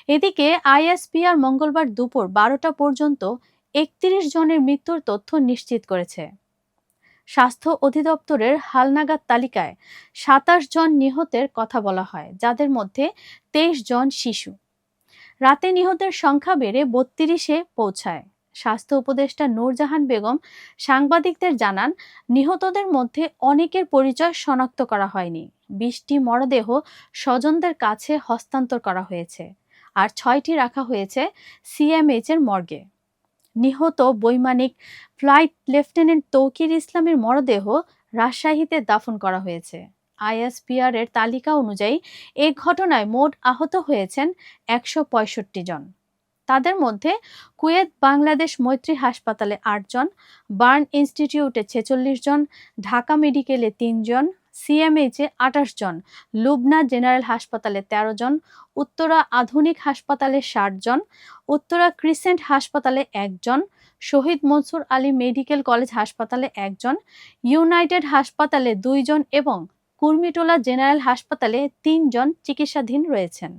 এদিকে আইএসপিআর মঙ্গলবার দুপুর 12টা পর্যন্ত 31 জনের মৃত্যুর তথ্য নিশ্চিত করেছে। স্বাস্থ্য অধিদপ্তরের হালনাগাদ তালিকায় 27 জন নিহতের কথা বলা হয়, যাদের মধ্যে 23 জন শিশু। রাতে নিহতের সংখ্যা বেড়ে 32-এ পৌঁছায়। স্বাস্থ্য উপদেষ্টা নূরজাহান বেগম সাংবাদিকদের জানান, নিহতদের মধ্যে অনেকের পরিচয় শনাক্ত করা হয়নি। 20টি মরদেহ স্বজনদের কাছে হস্তান্তর করা হয়েছে, আর 6টি রাখা হয়েছে সিএমএইচ এর মর্গে। নিহত বৈমানিক ফ্লাইট লেফটেন্যান্ট তৌকির ইসলামের মরদেহ রাজশাহীতে দাফন করা হয়েছে। আইএসপিআর এর তালিকা অনুযায়ী এই ঘটনায় মোট আহত হয়েছেন 165 জন। তাদের মধ্যে কুয়েত বাংলাদেশ মৈত্রী হাসপাতালে 8 জন, বার্ন ইনস্টিটিউটে 46 জন, ঢাকা মেডিকেলে 3 জন, সিএমএইচে 28 জন, লুবনা জেনারেল হাসপাতালে 13 জন, উত্তরা আধুনিক হাসপাতালে 60 জন, উত্তরা ক্রিসেন্ট হাসপাতালে 1 জন, শহীদ মনসুর আলী মেডিকেল কলেজ হাসপাতালে 1 জন, ইউনাইটেড হাসপাতালে 2 জন এবং কুর্মিটোলা জেনারেল হাসপাতালে 3 জন চিকিৎসাধীন রয়েছেন।